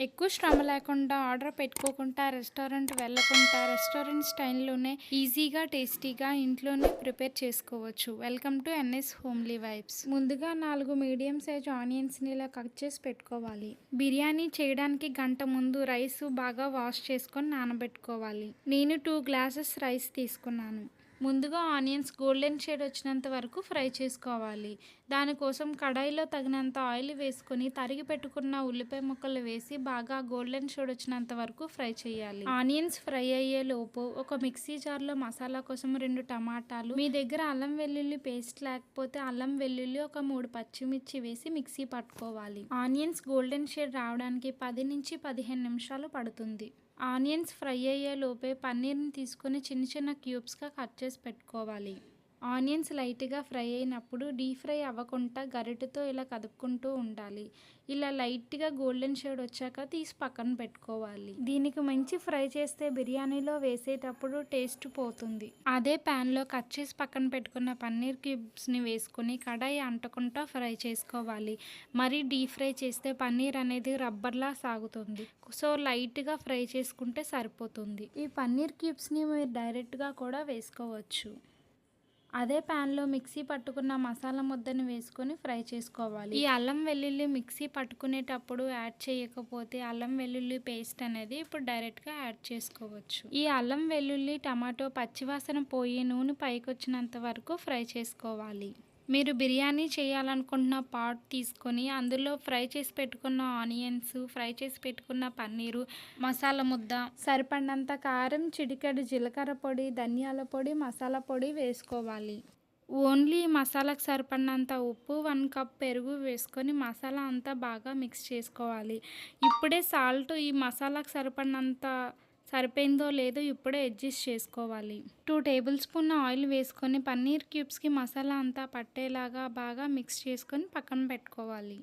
ఎక్కువ శ్రమ లేకుండా ఆర్డర్ పెట్టుకోకుండా రెస్టారెంట్ వెళ్ళకుండా రెస్టారెంట్ స్టైల్లోనే ఈజీగా టేస్టీగా ఇంట్లోనే ప్రిపేర్ చేసుకోవచ్చు. Welcome to NS homely vibes. ముందుగా 4 మీడియం సైజ్ ఆనియన్స్ని ఇలా కట్ చేసి పెట్టుకోవాలి. బిర్యానీ చేయడానికి గంట ముందు రైస్ బాగా వాష్ చేసుకొని నానబెట్టుకోవాలి. నేను 2 గ్లాసెస్ రైస్ తీసుకున్నాను. ముందుగా ఆనియన్స్ గోల్డెన్ షేడ్ వచ్చినంత వరకు ఫ్రై చేసుకోవాలి. దానికోసం కడాయిలో తగినంత ఆయిల్ వేసుకొని తరిగి పెట్టుకున్న ఉల్లిపాయ ముక్కలు వేసి బాగా గోల్డెన్ షేడ్ వచ్చినంత వరకు ఫ్రై చేయాలి. ఆనియన్స్ ఫ్రై అయ్యే లోపు ఒక మిక్సీ జార్లో మసాలా కోసం 2 టమాటాలు, మీ దగ్గర అల్లం వెల్లుల్లి పేస్ట్ లేకపోతే అల్లం వెల్లుల్లి ఒక 3 పచ్చిమిర్చి వేసి మిక్సీ పట్టుకోవాలి. ఆనియన్స్ గోల్డెన్ షేడ్ రావడానికి 10 నుంచి 15 నిమిషాలు పడుతుంది. ఆనియన్స్ ఫ్రై అయ్యే లోపే పన్నీర్ని తీసుకొని చిన్న చిన్న క్యూబ్స్గా కట్ చేసి పెట్టుకోవాలి. ఆనియన్స్ లైట్గా ఫ్రై అయినప్పుడు డీప్ ఫ్రై అవ్వకుండా గరిటెతో ఇలా కదుపుకుంటూ ఉండాలి. ఇలా లైట్గా గోల్డెన్ షేడ్ వచ్చాక తీసి పక్కన పెట్టుకోవాలి. దీనికి మంచి ఫ్రై చేస్తే బిర్యానీలో వేసేటప్పుడు టేస్ట్ పోతుంది. అదే ప్యాన్లో కట్ చేసి పక్కన పెట్టుకున్న పన్నీర్ క్యూబ్స్ని వేసుకొని కడాయి అంటకుండా ఫ్రై చేసుకోవాలి. మరీ డీప్ ఫ్రై చేస్తే పన్నీర్ అనేది రబ్బర్లా సాగుతుంది. సో లైట్గా ఫ్రై చేసుకుంటే సరిపోతుంది. ఈ పన్నీర్ క్యూబ్స్ని మీరు డైరెక్ట్గా కూడా వేసుకోవచ్చు. అదే ప్యాన్లో మిక్సీ పట్టుకున్న మసాలా ముద్దని వేసుకొని ఫ్రై చేసుకోవాలి. ఈ అల్లం వెల్లుల్లి మిక్సీ పట్టుకునేటప్పుడు యాడ్ చేయకపోతే అల్లం వెల్లుల్లి పేస్ట్ అనేది ఇప్పుడు డైరెక్ట్గా యాడ్ చేసుకోవచ్చు. ఈ అల్లం వెల్లుల్లి టమాటో పచ్చివాసన పోయి నూనె పైకి వచ్చినంత వరకు ఫ్రై చేసుకోవాలి. మీరు బిర్యానీ చేయాలనుకుంటున్న పాట్ తీసుకొని అందులో ఫ్రై చేసి పెట్టుకున్న ఆనియన్స్, ఫ్రై చేసి పెట్టుకున్న పన్నీరు, మసాలా ముద్ద, సరిపడినంత కారం, చిటికెడు జీలకర్ర పొడి, ధనియాల పొడి, మసాలా పొడి వేసుకోవాలి. ఓన్లీ మసాలాకు సరిపడినంత ఉప్పు, 1 కప్ పెరుగు వేసుకొని మసాలా అంతా బాగా మిక్స్ చేసుకోవాలి. ఇప్పుడే సాల్ట్ ఈ మసాలాకు సరిపోయిందో లేదో ఇప్పుడే అడ్జస్ట్ చేసుకోవాలి. 2 టేబుల్ స్పూన్ ఆయిల్ వేసుకొని పన్నీర్ క్యూబ్స్కి మసాలా అంతా పట్టేలాగా బాగా మిక్స్ చేసుకొని పక్కన పెట్టుకోవాలి.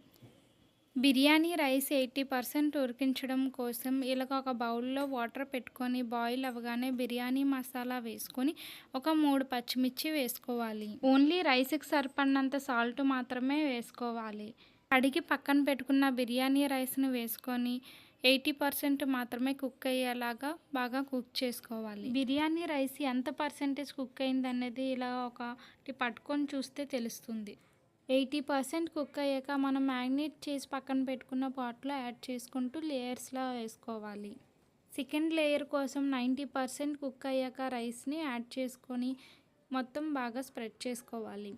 బిర్యానీ రైస్ 80% ఉడికించడం కోసం ఇలాగ ఒక బౌల్లో వాటర్ పెట్టుకొని బాయిల్ అవ్వగానే బిర్యానీ మసాలా వేసుకొని ఒక 3 పచ్చిమిర్చి వేసుకోవాలి. ఓన్లీ రైస్కి సరిపడినంత సాల్ట్ మాత్రమే వేసుకోవాలి. కడిగి పక్కన పెట్టుకున్న బిర్యానీ రైస్ని వేసుకొని 80% మాత్రమే కుక్ అయ్యేలాగా బాగా కుక్ చేసుకోవాలి. బిర్యానీ రైస్ ఎంత పర్సెంటేజ్ కుక్ అయింది అనేది ఇలా ఒకటి పట్టుకొని చూస్తే తెలుస్తుంది. 80% కుక్ అయ్యాక మనం మ్యాగ్నేట్ చేసి పక్కన పెట్టుకున్న పాట్లో యాడ్ చేసుకుంటూ లేయర్స్లా వేసుకోవాలి. సెకండ్ లేయర్ కోసం 90% కుక్ అయ్యాక రైస్ని యాడ్ చేసుకొని మొత్తం బాగా స్ప్రెడ్ చేసుకోవాలి.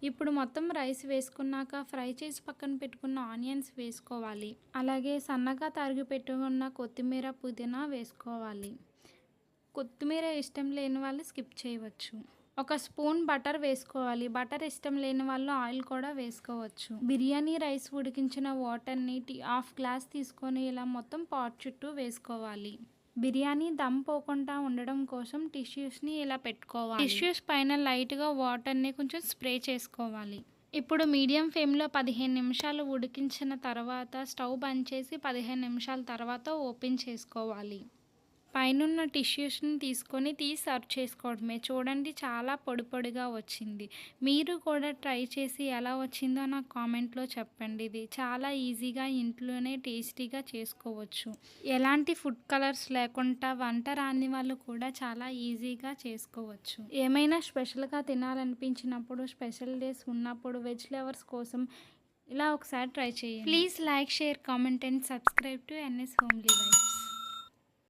ఇప్పుడు మొత్తం రైస్ వేసుకున్నాక ఫ్రై చేసి పక్కన పెట్టుకున్న ఆనియన్స్ వేసుకోవాలి. అలాగే సన్నగా తరిగి పెట్టుకున్న కొత్తిమీర, పుదీనా వేసుకోవాలి. కొత్తిమీర ఇష్టం లేని వాళ్ళు స్కిప్ చేయవచ్చు. 1 స్పూన్ బటర్ వేసుకోవాలి. బటర్ ఇష్టం లేని వాళ్ళు ఆయిల్ కూడా వేసుకోవచ్చు. బిర్యానీ రైస్ ఉడికించిన వాటర్ని 1/2 గ్లాస్ తీసుకొని ఇలా మొత్తం పాట్ చుట్టూ వేసుకోవాలి. బిర్యానీ దమ్ పోకుండా ఉండడం కోసం టిష్యూస్ని ఇలా పెట్టుకోవాలి. టిష్యూస్ పైన లైట్గా వాటర్ని కొంచెం స్ప్రే చేసుకోవాలి. ఇప్పుడు మీడియం ఫ్లేమ్లో 15 నిమిషాలు ఉడికించిన తర్వాత స్టవ్ బంద్ చేసి 15 నిమిషాల తర్వాత ఓపెన్ చేసుకోవాలి. పైనున్న టిష్యూస్ని తీసుకొని సర్వ్ చేసుకోవడమే. చూడండి చాలా పొడి పొడిగా వచ్చింది. మీరు కూడా ట్రై చేసి ఎలా వచ్చిందో నాకు కామెంట్లో చెప్పండి. ఇది చాలా ఈజీగా ఇంట్లోనే టేస్టీగా చేసుకోవచ్చు. ఎలాంటి ఫుడ్ కలర్స్ లేకుండా వంట రాని వాళ్ళు కూడా చాలా ఈజీగా చేసుకోవచ్చు. ఏమైనా స్పెషల్గా తినాలనిపించినప్పుడు, స్పెషల్ డేస్ ఉన్నప్పుడు వెజ్ లవర్స్ కోసం ఇలా ఒకసారి ట్రై చేయండి. Please like, share, comment and subscribe to NS homely vibes.